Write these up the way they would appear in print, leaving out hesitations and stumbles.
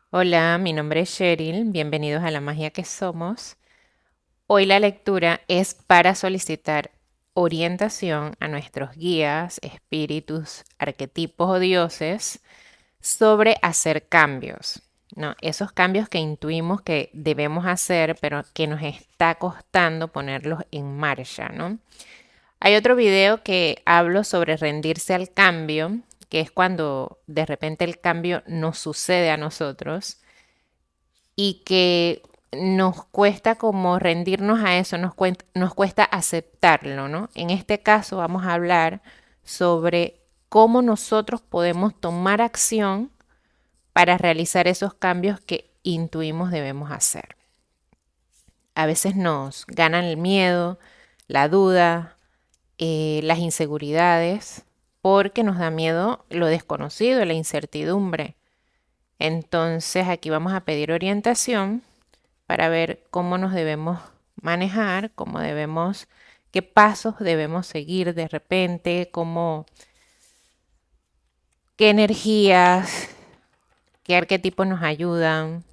Hola, mi nombre es Cheryl, bienvenidos a La Magia que Somos. Hoy la lectura es para solicitar orientación a nuestros guías, espíritus, arquetipos o dioses sobre hacer cambios, ¿no? Esos cambios que intuimos que debemos hacer, pero que nos está costando ponerlos en marcha, ¿no? Hay otro video que hablo sobre rendirse al cambio, que es cuando de repente el cambio nos sucede a nosotros y que nos cuesta como rendirnos a eso, nos cuesta aceptarlo, ¿no? En este caso vamos a hablar sobre cómo nosotros podemos tomar acción para realizar esos cambios que intuimos debemos hacer. A veces nos ganan el miedo, la duda, las inseguridades, porque nos da miedo lo desconocido, la incertidumbre. Entonces aquí vamos a pedir orientación para ver cómo nos debemos manejar, qué pasos debemos seguir de repente, qué energías, qué arquetipos nos ayudan.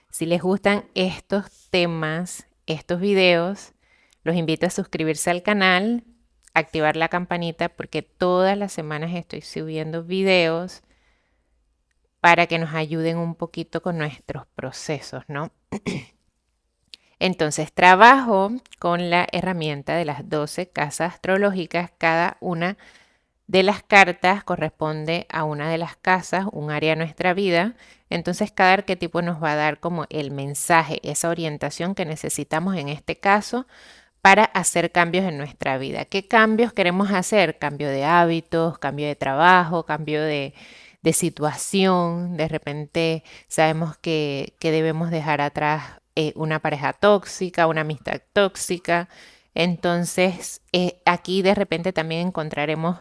Si les gustan estos temas, estos videos, los invito a suscribirse al canal, activar la campanita porque todas las semanas estoy subiendo videos para que nos ayuden un poquito con nuestros procesos, ¿no? Entonces trabajo con la herramienta de las 12 casas astrológicas. Cada una de las cartas corresponde a una de las casas, un área de nuestra vida. Entonces cada arquetipo nos va a dar como el mensaje, esa orientación que necesitamos en este caso para hacer cambios en nuestra vida. ¿Qué cambios queremos hacer? Cambio de hábitos, cambio de trabajo, cambio de situación. De repente sabemos que debemos dejar atrás una pareja tóxica, una amistad tóxica. Entonces aquí de repente también encontraremos,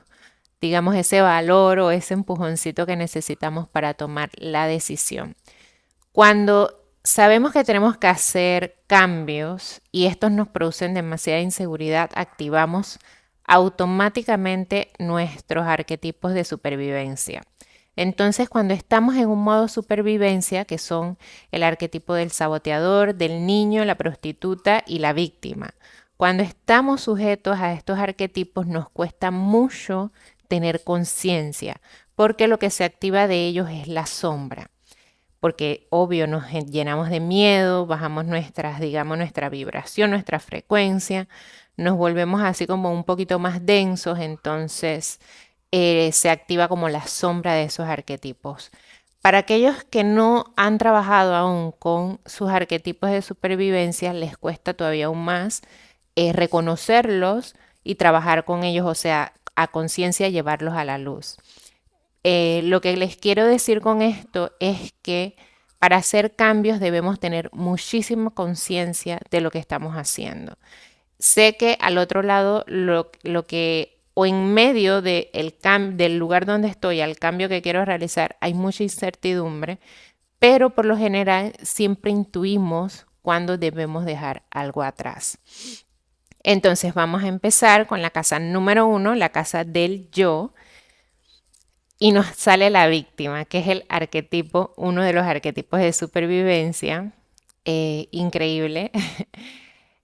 digamos, ese valor o ese empujoncito que necesitamos para tomar la decisión. Cuando sabemos que tenemos que hacer cambios y estos nos producen demasiada inseguridad, activamos automáticamente nuestros arquetipos de supervivencia. Entonces, cuando estamos en un modo supervivencia, que son el arquetipo del saboteador, del niño, la prostituta y la víctima, cuando estamos sujetos a estos arquetipos nos cuesta mucho tener conciencia, porque lo que se activa de ellos es la sombra, porque obvio nos llenamos de miedo, bajamos digamos, nuestra vibración, nuestra frecuencia, nos volvemos así como un poquito más densos, entonces se activa como la sombra de esos arquetipos. Para aquellos que no han trabajado aún con sus arquetipos de supervivencia, les cuesta todavía aún más reconocerlos y trabajar con ellos, o sea, a conciencia llevarlos a la luz. Lo que les quiero decir con esto es que para hacer cambios debemos tener muchísima conciencia de lo que estamos haciendo. Sé que al otro lado lo que o en medio del lugar donde estoy al cambio que quiero realizar hay mucha incertidumbre, pero por lo general siempre intuimos cuando debemos dejar algo atrás. Entonces vamos a empezar con la casa número 1, la casa del yo. Y nos sale la víctima, que es el arquetipo, uno de los arquetipos de supervivencia. Increíble.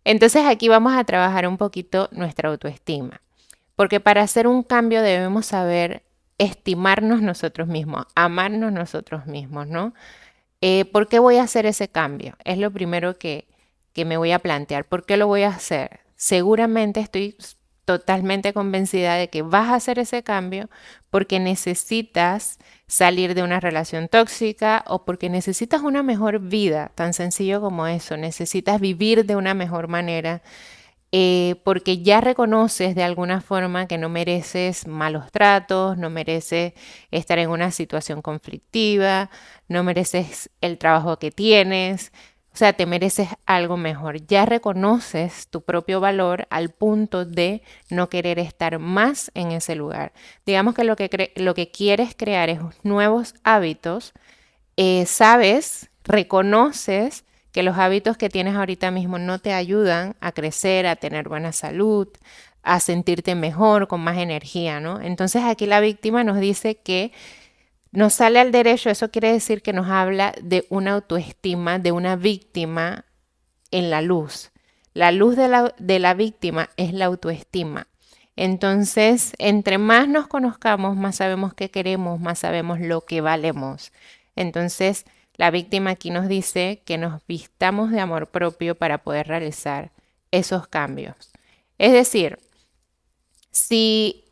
Entonces aquí vamos a trabajar un poquito nuestra autoestima, porque para hacer un cambio debemos saber estimarnos nosotros mismos, amarnos nosotros mismos, ¿no? ¿Por qué voy a hacer ese cambio? Es lo primero que me voy a plantear. ¿Por qué lo voy a hacer? Seguramente estoy totalmente convencida de que vas a hacer ese cambio porque necesitas salir de una relación tóxica o porque necesitas una mejor vida, tan sencillo como eso. Necesitas vivir de una mejor manera, porque ya reconoces de alguna forma que no mereces malos tratos, no mereces estar en una situación conflictiva, no mereces el trabajo que tienes, o sea, te mereces algo mejor. Ya reconoces tu propio valor al punto de no querer estar más en ese lugar. Digamos que lo que quieres crear es nuevos hábitos, sabes, reconoces que los hábitos que tienes ahorita mismo no te ayudan a crecer, a tener buena salud, a sentirte mejor, con más energía, ¿no? Entonces aquí la víctima nos dice que nos sale al derecho, eso quiere decir que nos habla de una autoestima, de una víctima en la luz. La luz de la víctima es la autoestima. Entonces, entre más nos conozcamos, más sabemos qué queremos, más sabemos lo que valemos. Entonces, la víctima aquí nos dice que nos vistamos de amor propio para poder realizar esos cambios. Es decir, si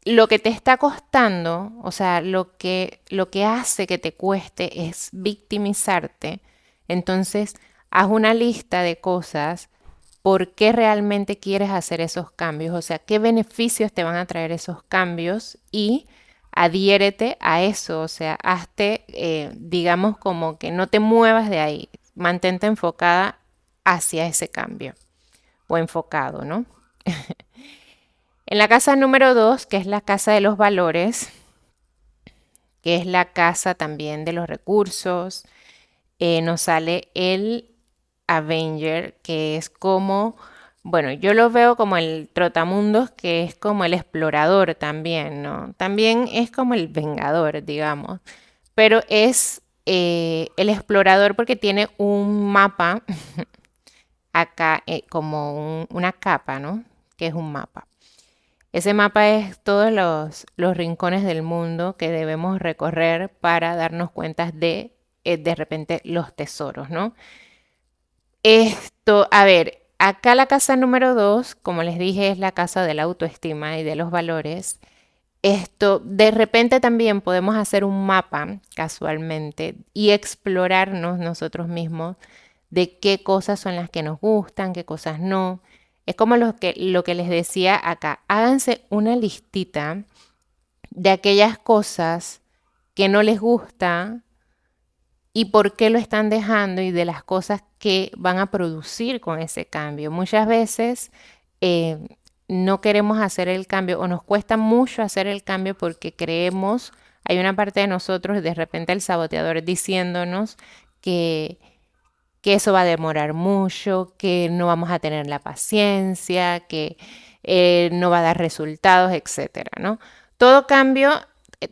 lo que te está costando, o sea, lo que hace que te cueste es victimizarte, entonces haz una lista de cosas por qué realmente quieres hacer esos cambios, o sea, qué beneficios te van a traer esos cambios y adhiérete a eso, o sea, hazte, digamos, como que no te muevas de ahí, mantente enfocada hacia ese cambio o enfocado, ¿no? En la casa número 2, que es la casa de los valores, que es la casa también de los recursos, nos sale el Avenger, que es como, bueno, yo lo veo como el trotamundos, que es como el explorador también, ¿no? También es como el vengador, digamos, pero es el explorador porque tiene un mapa acá, como una capa, ¿no? Que es un mapa. Ese mapa es todos los rincones del mundo que debemos recorrer para darnos cuenta de repente, los tesoros, ¿no? Esto, a ver, acá la casa número 2, como les dije, es la casa de la autoestima y de los valores. Esto, de repente también podemos hacer un mapa casualmente y explorarnos nosotros mismos de qué cosas son las que nos gustan, qué cosas no. Es como lo que les decía acá, háganse una listita de aquellas cosas que no les gusta y por qué lo están dejando y de las cosas que van a producir con ese cambio. Muchas veces eh, no queremos hacer el cambio o nos cuesta mucho hacer el cambio porque creemos, hay una parte de nosotros, de repente el saboteador diciéndonos que eso va a demorar mucho, que no vamos a tener la paciencia, que no va a dar resultados, etcétera, ¿no? Todo cambio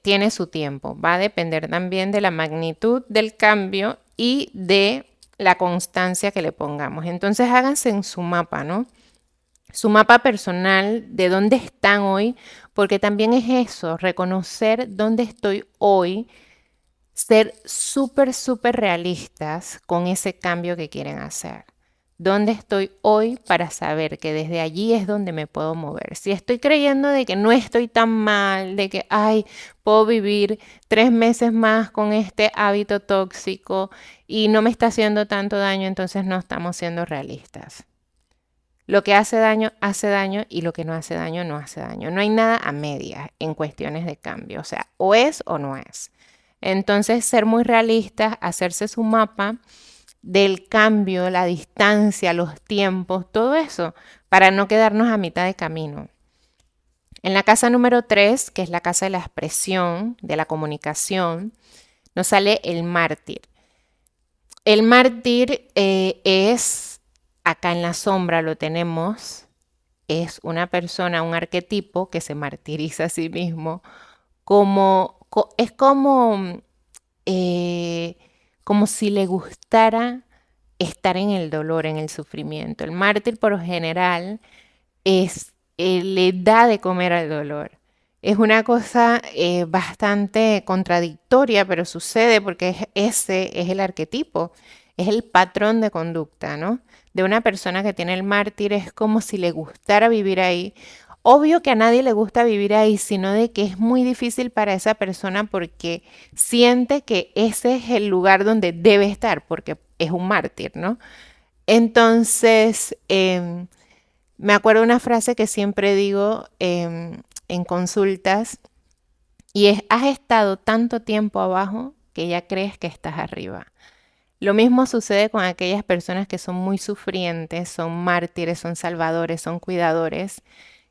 tiene su tiempo, va a depender también de la magnitud del cambio y de la constancia que le pongamos. Entonces háganse en su mapa, ¿no? Su mapa personal de dónde están hoy, porque también es eso, reconocer dónde estoy hoy, ser súper, súper realistas con ese cambio que quieren hacer. ¿Dónde estoy hoy para saber que desde allí es donde me puedo mover? Si estoy creyendo de que no estoy tan mal, de que, ay, puedo vivir 3 meses más con este hábito tóxico y no me está haciendo tanto daño, entonces no estamos siendo realistas. Lo que hace daño y lo que no hace daño, no hace daño. No hay nada a medias en cuestiones de cambio, o sea, o es o no es. Entonces, ser muy realistas, hacerse su mapa del cambio, la distancia, los tiempos, todo eso, para no quedarnos a mitad de camino. En la casa número 3, que es la casa de la expresión, de la comunicación, nos sale el mártir. El mártir es, acá en la sombra lo tenemos, es una persona, un arquetipo que se martiriza a sí mismo, es como si le gustara estar en el dolor, en el sufrimiento. El mártir por lo general le da de comer al dolor. Es una cosa bastante contradictoria, pero sucede porque ese es el arquetipo, es el patrón de conducta, ¿no? De una persona que tiene el mártir es como si le gustara vivir ahí. Obvio que a nadie le gusta vivir ahí, sino de que es muy difícil para esa persona porque siente que ese es el lugar donde debe estar, porque es un mártir, ¿no? Entonces, me acuerdo una frase que siempre digo en consultas y es, has estado tanto tiempo abajo que ya crees que estás arriba. Lo mismo sucede con aquellas personas que son muy sufrientes, son mártires, son salvadores, son cuidadores.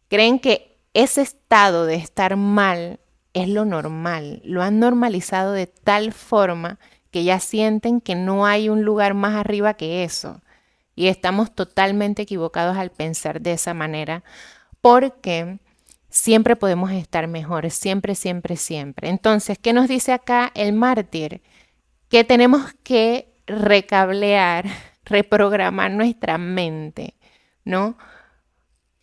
Creen que ese estado de estar mal es lo normal. Lo han normalizado de tal forma que ya sienten que no hay un lugar más arriba que eso. Y estamos totalmente equivocados al pensar de esa manera porque siempre podemos estar mejores, siempre, siempre, siempre. Entonces, ¿qué nos dice acá el mártir? Que tenemos que recablear, reprogramar nuestra mente, ¿no?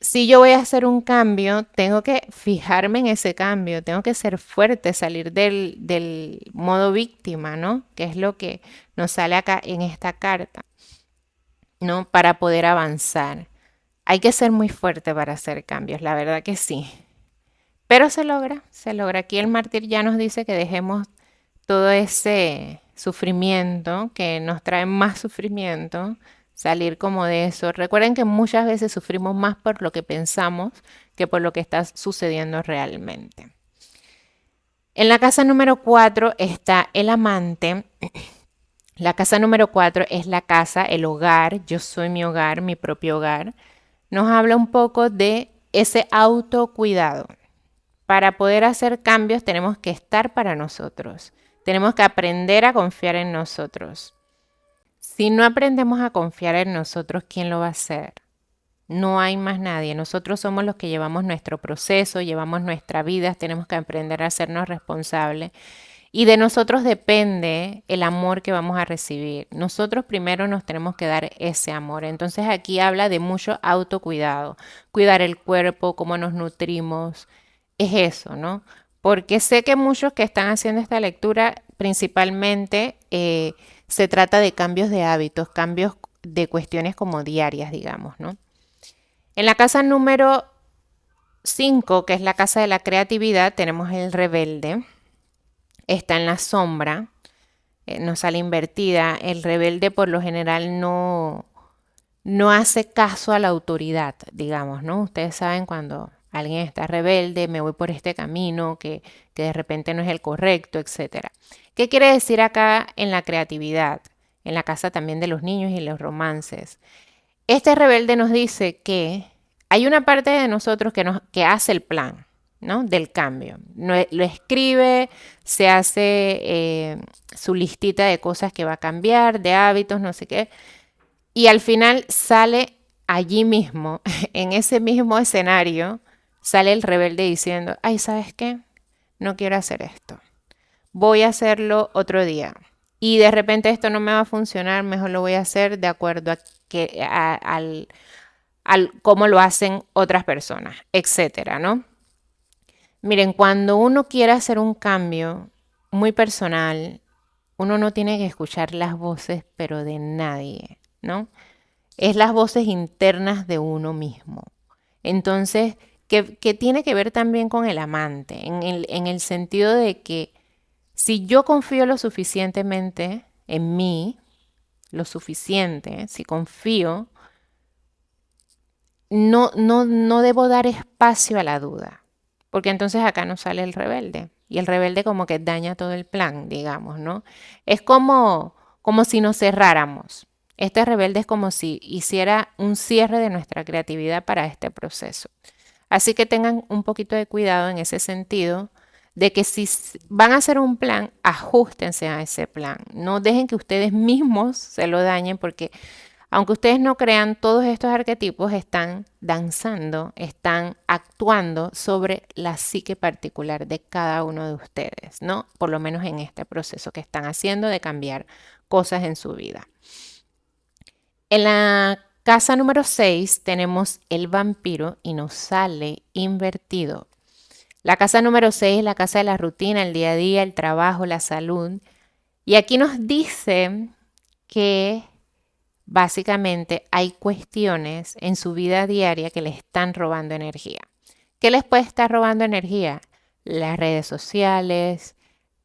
Si yo voy a hacer un cambio, tengo que fijarme en ese cambio, tengo que ser fuerte, salir del modo víctima, ¿no? Que es lo que nos sale acá en esta carta, ¿no? Para poder avanzar. Hay que ser muy fuerte para hacer cambios, la verdad que sí. Pero se logra, se logra. Aquí el mártir ya nos dice que dejemos todo ese sufrimiento que nos trae más sufrimiento, salir como de eso. Recuerden que muchas veces sufrimos más por lo que pensamos que por lo que está sucediendo realmente. En la casa número 4 está el amante. La casa número 4 es la casa, el hogar. Yo soy mi hogar, mi propio hogar. Nos habla un poco de ese autocuidado. Para poder hacer cambios tenemos que estar para nosotros. Tenemos que aprender a confiar en nosotros. Si no aprendemos a confiar en nosotros, ¿quién lo va a hacer? No hay más nadie. Nosotros somos los que llevamos nuestro proceso, llevamos nuestra vida, tenemos que aprender a hacernos responsables. Y de nosotros depende el amor que vamos a recibir. Nosotros primero nos tenemos que dar ese amor. Entonces aquí habla de mucho autocuidado, cuidar el cuerpo, cómo nos nutrimos. Es eso, ¿no? Porque sé que muchos que están haciendo esta lectura principalmente se trata de cambios de hábitos, cambios de cuestiones como diarias, digamos, ¿no? En la casa número 5, que es la casa de la creatividad, tenemos el rebelde. Está en la sombra, no sale invertida. El rebelde por lo general no hace caso a la autoridad, digamos, ¿no? Ustedes saben cuando alguien está rebelde, me voy por este camino que de repente no es el correcto, etcétera. ¿Qué quiere decir acá en la creatividad? En la casa también de los niños y los romances. Este rebelde nos dice que hay una parte de nosotros que hace el plan, ¿no? Del cambio. Lo escribe, se hace su listita de cosas que va a cambiar, de hábitos, no sé qué. Y al final sale allí mismo, en ese mismo escenario, sale el rebelde diciendo, ay, ¿sabes qué? No quiero hacer esto. Voy a hacerlo otro día. Y de repente esto no me va a funcionar, mejor lo voy a hacer de acuerdo al cómo lo hacen otras personas, etcétera, ¿no? Miren, cuando uno quiere hacer un cambio muy personal, uno no tiene que escuchar las voces, pero de nadie, ¿no? Es las voces internas de uno mismo. Entonces, que tiene que ver también con el amante, en el sentido de que si yo confío lo suficientemente en mí, lo suficiente, si confío, no debo dar espacio a la duda, porque entonces acá no sale el rebelde. Y el rebelde como que daña todo el plan, digamos, ¿no? Es como si nos cerráramos. Este rebelde es como si hiciera un cierre de nuestra creatividad para este proceso. Así que tengan un poquito de cuidado en ese sentido de que si van a hacer un plan, ajustense a ese plan. No dejen que ustedes mismos se lo dañen porque aunque ustedes no crean, todos estos arquetipos están danzando, están actuando sobre la psique particular de cada uno de ustedes, ¿no? Por lo menos en este proceso que están haciendo de cambiar cosas en su vida. En la casa número 6 tenemos el vampiro y nos sale invertido. La casa número 6 es la casa de la rutina, el día a día, el trabajo, la salud. Y aquí nos dice que básicamente hay cuestiones en su vida diaria que le están robando energía. ¿Qué les puede estar robando energía? Las redes sociales,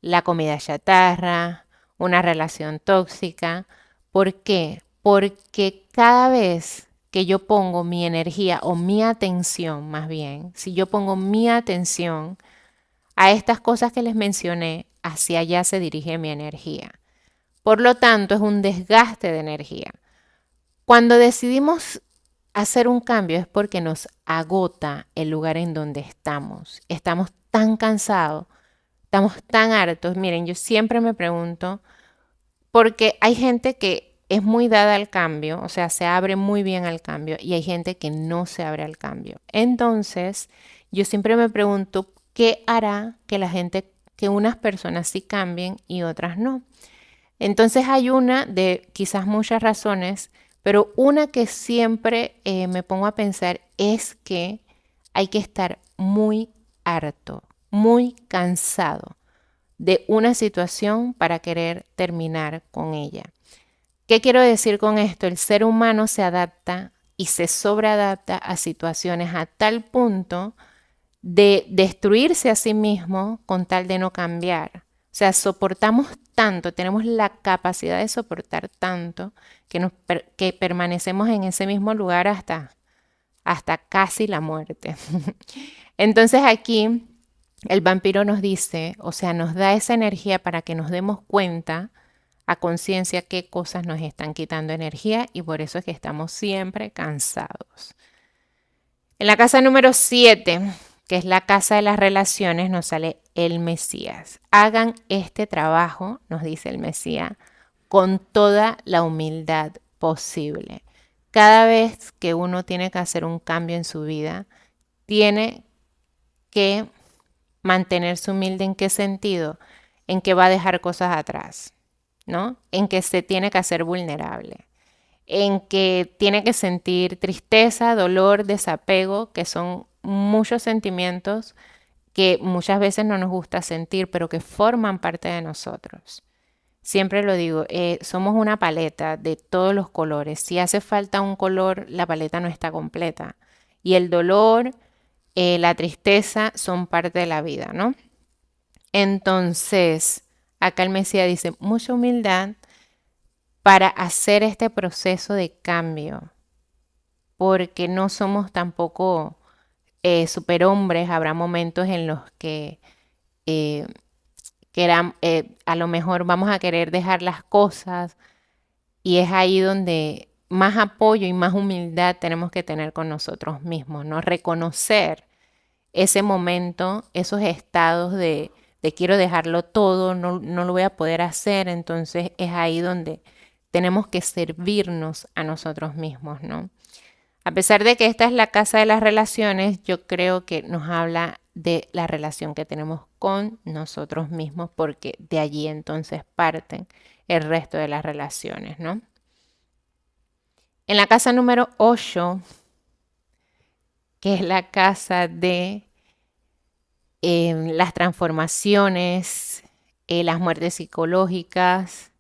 la comida chatarra, una relación tóxica. ¿Por qué? Porque cada vez que yo pongo mi energía o mi atención, más bien, si yo pongo mi atención a estas cosas que les mencioné, hacia allá se dirige mi energía. Por lo tanto, es un desgaste de energía. Cuando decidimos hacer un cambio es porque nos agota el lugar en donde estamos. Estamos tan cansados, estamos tan hartos. Miren, yo siempre me pregunto, porque hay gente que es muy dada al cambio, o sea, se abre muy bien al cambio y hay gente que no se abre al cambio. Entonces, yo siempre me pregunto qué hará que la gente, que unas personas sí cambien y otras no. Entonces hay una de quizás muchas razones, pero una que siempre me pongo a pensar es que hay que estar muy harto, muy cansado de una situación para querer terminar con ella. ¿Qué quiero decir con esto? El ser humano se adapta y se sobreadapta a situaciones a tal punto de destruirse a sí mismo con tal de no cambiar. O sea, soportamos tanto, tenemos la capacidad de soportar tanto que permanecemos en ese mismo lugar hasta casi la muerte. Entonces aquí el vampiro nos dice, o sea, nos da esa energía para que nos demos cuenta a conciencia qué cosas nos están quitando energía y por eso es que estamos siempre cansados. En la casa número 7, que es la casa de las relaciones, nos sale el Mesías. Hagan este trabajo, nos dice el Mesías, con toda la humildad posible. Cada vez que uno tiene que hacer un cambio en su vida, tiene que mantenerse humilde. ¿En qué sentido? En que va a dejar cosas atrás, ¿no? En que se tiene que hacer vulnerable, en que tiene que sentir tristeza, dolor, desapego, que son muchos sentimientos que muchas veces no nos gusta sentir, pero que forman parte de nosotros. Siempre lo digo, somos una paleta de todos los colores. Si hace falta un color, la paleta no está completa. Y el dolor, la tristeza son parte de la vida, ¿no? Entonces, acá el Mesías dice, mucha humildad para hacer este proceso de cambio, porque no somos tampoco superhombres. Habrá momentos en los que eh, a lo mejor vamos a querer dejar las cosas y es ahí donde más apoyo y más humildad tenemos que tener con nosotros mismos, ¿no? Reconocer ese momento, esos estados de quiero dejarlo todo, no lo voy a poder hacer, entonces es ahí donde tenemos que servirnos a nosotros mismos, ¿no? A pesar de que esta es la casa de las relaciones, yo creo que nos habla de la relación que tenemos con nosotros mismos, porque de allí entonces parten el resto de las relaciones, ¿no? En la casa número 8, que es la casa de las transformaciones, las muertes psicológicas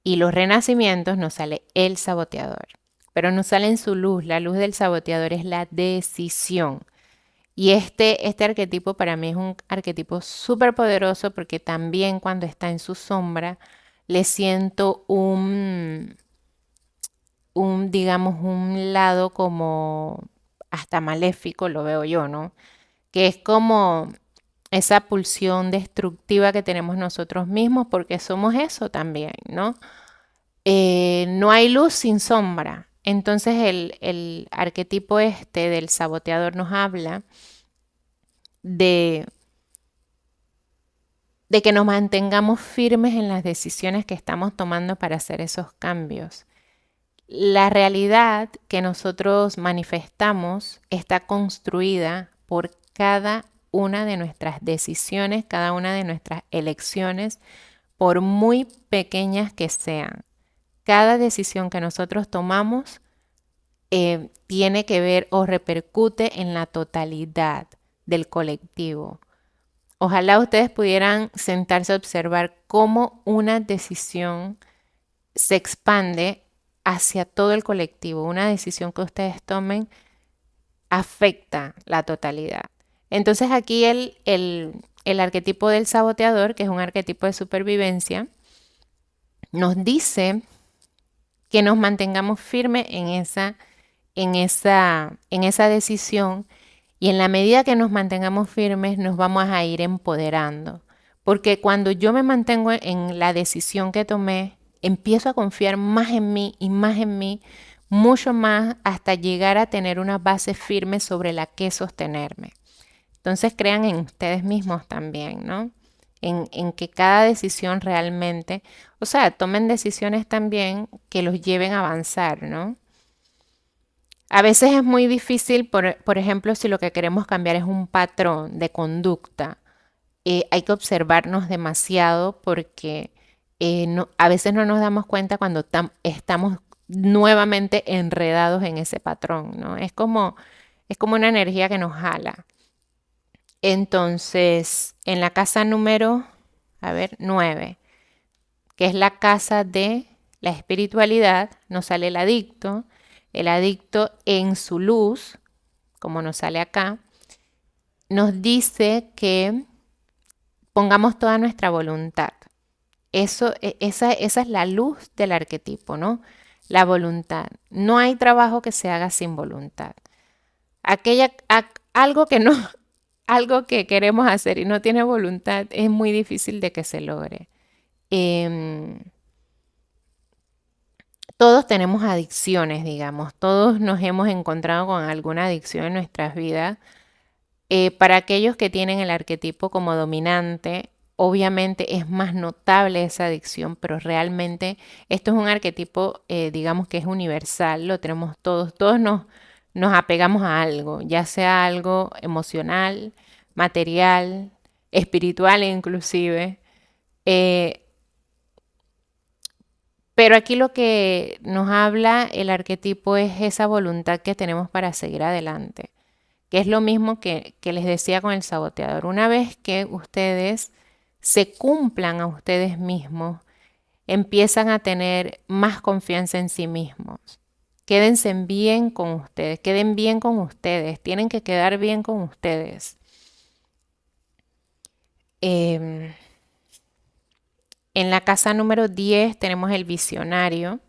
y los renacimientos, nos sale el saboteador. Pero nos sale en su luz. La luz del saboteador es la decisión. Y este arquetipo para mí es un arquetipo súper poderoso porque también cuando está en su sombra le siento digamos, un lado como hasta maléfico, lo veo yo, ¿no? Que es como esa pulsión destructiva que tenemos nosotros mismos porque somos eso también, ¿no? No hay luz sin sombra. Entonces el arquetipo este del saboteador nos habla de, de que nos mantengamos firmes en las decisiones que estamos tomando para hacer esos cambios. La realidad que nosotros manifestamos está construida por cada una de nuestras decisiones, cada una de nuestras elecciones, por muy pequeñas que sean. Cada decisión que nosotros tomamos tiene que ver o repercute en la totalidad del colectivo. Ojalá ustedes pudieran sentarse a observar cómo una decisión se expande hacia todo el colectivo. Una decisión que ustedes tomen afecta la totalidad. Entonces aquí el arquetipo del saboteador, que es un arquetipo de supervivencia, nos dice que nos mantengamos firmes en esa decisión y en la medida que nos mantengamos firmes nos vamos a ir empoderando. Porque cuando yo me mantengo en la decisión que tomé, empiezo a confiar más en mí y más en mí, mucho más hasta llegar a tener una base firme sobre la que sostenerme. Entonces crean en ustedes mismos también, ¿no? En que cada decisión realmente, o sea, tomen decisiones también que los lleven a avanzar, ¿no? A veces es muy difícil, por ejemplo, si lo que queremos cambiar es un patrón de conducta, hay que observarnos demasiado porque a veces no nos damos cuenta cuando estamos nuevamente enredados en ese patrón, ¿no? Es como una energía que nos jala. Entonces, en la casa número, a ver, 9, que es la casa de la espiritualidad, nos sale el adicto. El adicto en su luz, como nos sale acá, nos dice que pongamos toda nuestra voluntad. Esa es la luz del arquetipo, ¿no? La voluntad. No hay trabajo que se haga sin voluntad. Algo que no, algo que queremos hacer y no tiene voluntad es muy difícil de que se logre. Em, todos tenemos adicciones, digamos. Todos nos hemos encontrado con alguna adicción en nuestras vidas. Para aquellos que tienen el arquetipo como dominante, obviamente es más notable esa adicción, pero realmente esto es un arquetipo, digamos que es universal, lo tenemos todos, nos apegamos a algo, ya sea algo emocional, material, espiritual inclusive. Eh, pero aquí lo que nos habla el arquetipo es esa voluntad que tenemos para seguir adelante, que es lo mismo que les decía con el saboteador. Una vez que ustedes se cumplan a ustedes mismos, empiezan a tener más confianza en sí mismos. Quédense bien con ustedes, queden bien con ustedes, tienen que quedar bien con ustedes. En la casa número 10 tenemos el visionario.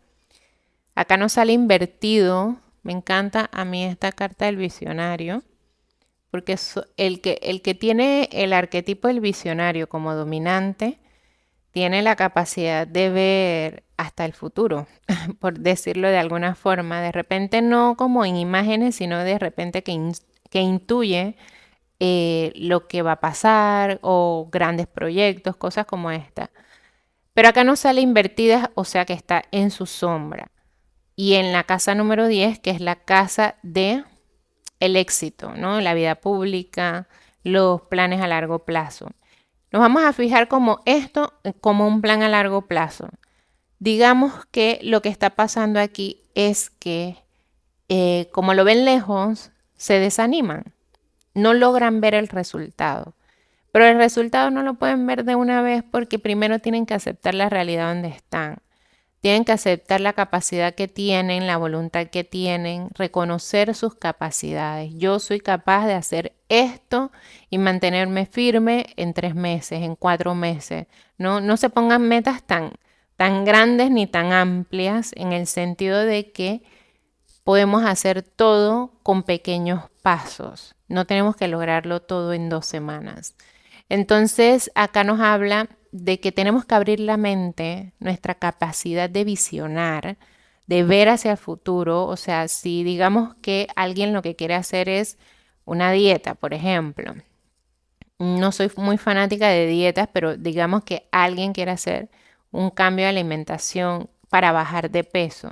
Acá nos sale invertido. Me encanta a mí esta carta del visionario. Porque el que tiene el arquetipo del visionario como dominante, tiene la capacidad de ver hasta el futuro, por decirlo de alguna forma. De repente no como en imágenes, sino de repente que intuye lo que va a pasar o grandes proyectos, cosas como esta. Pero acá no sale invertida, o sea que está en su sombra. Y en la casa número 10, que es la casa de el éxito, ¿no? La vida pública, los planes a largo plazo. Nos vamos a fijar como esto, como un plan a largo plazo. Digamos que lo que está pasando aquí es que, como lo ven lejos, se desaniman, no logran ver el resultado. Pero el resultado no lo pueden ver de una vez porque primero tienen que aceptar la realidad donde están. Tienen que aceptar la capacidad que tienen, la voluntad que tienen, reconocer sus capacidades. Yo soy capaz de hacer esto y mantenerme firme en 3 meses, en 4 meses. No se pongan metas tan grandes ni tan amplias en el sentido de que podemos hacer todo con pequeños pasos. No tenemos que lograrlo todo en 2 semanas. Entonces, acá nos habla de que tenemos que abrir la mente, nuestra capacidad de visionar, de ver hacia el futuro. O sea, si digamos que alguien lo que quiere hacer es una dieta, por ejemplo. No soy muy fanática de dietas, pero digamos que alguien quiere hacer un cambio de alimentación para bajar de peso.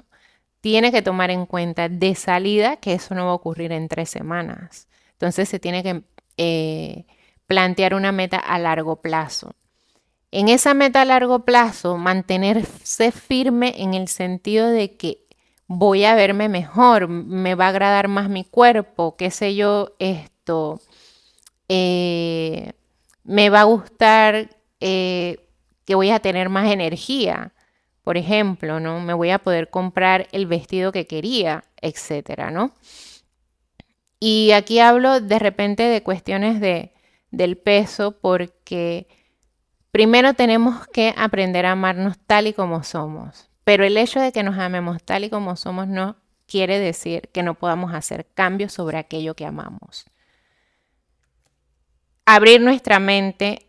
Tiene que tomar en cuenta de salida que eso no va a ocurrir en 3 semanas. Entonces se tiene que plantear una meta a largo plazo. En esa meta a largo plazo, mantenerse firme en el sentido de que voy a verme mejor, me va a agradar más mi cuerpo, qué sé yo, esto, eh, me va a gustar que voy a tener más energía, por ejemplo, ¿no? Me voy a poder comprar el vestido que quería, etcétera, ¿no? Y aquí hablo de repente de cuestiones del peso porque primero tenemos que aprender a amarnos tal y como somos. Pero el hecho de que nos amemos tal y como somos no quiere decir que no podamos hacer cambios sobre aquello que amamos. Abrir nuestra mente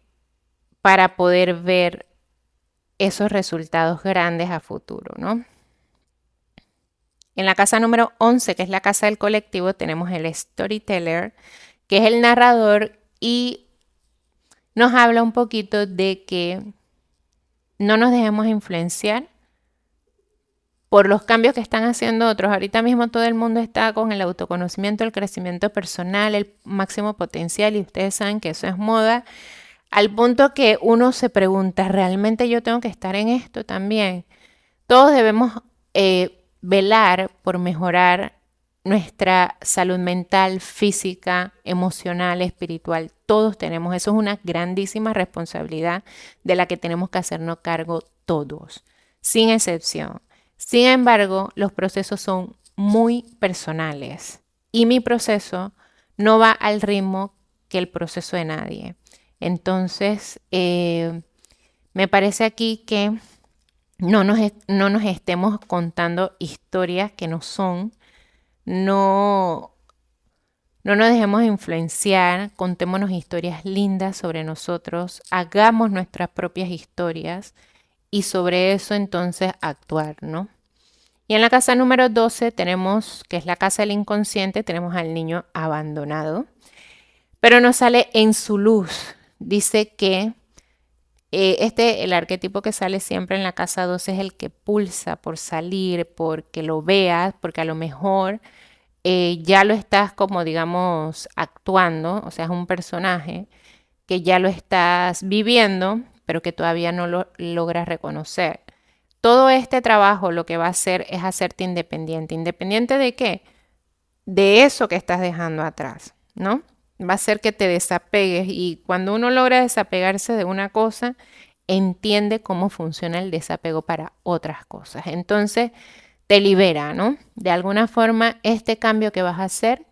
para poder ver esos resultados grandes a futuro, ¿no? En la casa número 11, que es la casa del colectivo, tenemos el storyteller, que es el narrador y nos habla un poquito de que no nos dejemos influenciar por los cambios que están haciendo otros. Ahorita mismo todo el mundo está con el autoconocimiento, el crecimiento personal, el máximo potencial y ustedes saben que eso es moda, al punto que uno se pregunta, ¿realmente yo tengo que estar en esto también? Todos debemos velar por mejorar nuestra salud mental, física, emocional, espiritual. Todos tenemos, eso es una grandísima responsabilidad de la que tenemos que hacernos cargo todos, sin excepción. Sin embargo, los procesos son muy personales y mi proceso no va al ritmo que el proceso de nadie. Entonces, me parece aquí que no nos estemos contando historias que no son, no, no nos dejemos influenciar, contémonos historias lindas sobre nosotros, hagamos nuestras propias historias y sobre eso entonces actuar, ¿no? Y en la casa número 12 tenemos, que es la casa del inconsciente, tenemos al niño abandonado, pero nos sale en su luz. Dice que el arquetipo que sale siempre en la casa 12 es el que pulsa por salir, porque lo veas, porque a lo mejor ya lo estás como digamos actuando, o sea, es un personaje que ya lo estás viviendo, pero que todavía no lo logras reconocer. Todo este trabajo lo que va a hacer es hacerte independiente. ¿Independiente de qué? De eso que estás dejando atrás, ¿no? Va a hacer que te desapegues y cuando uno logra desapegarse de una cosa, entiende cómo funciona el desapego para otras cosas. Entonces, te libera, ¿no? De alguna forma, este cambio que vas a hacer,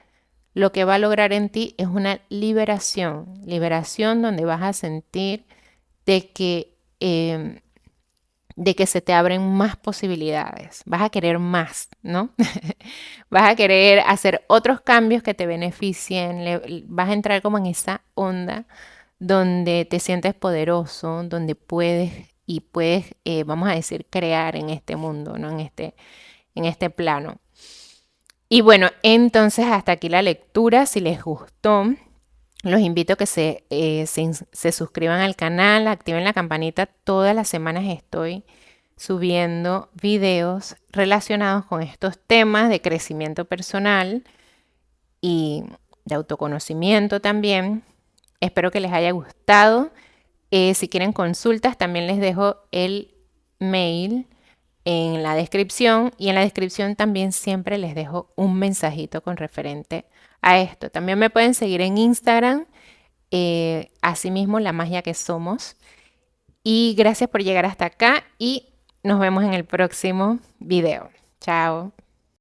lo que va a lograr en ti es una liberación, liberación donde vas a sentir de que se te abren más posibilidades, vas a querer más, ¿no? Vas a querer hacer otros cambios que te beneficien, vas a entrar como en esa onda donde te sientes poderoso, donde puedes, vamos a decir, crear en este mundo, ¿no? En este plano. Y bueno, entonces hasta aquí la lectura. Si les gustó, los invito a que se suscriban al canal, activen la campanita. Todas las semanas estoy subiendo videos relacionados con estos temas de crecimiento personal y de autoconocimiento también. Espero que les haya gustado. Si quieren consultas, también les dejo el mail en la descripción y en la descripción también siempre les dejo un mensajito con referente a esto. También me pueden seguir en Instagram, asimismo La Magia que Somos. Y gracias por llegar hasta acá y nos vemos en el próximo video. Chao.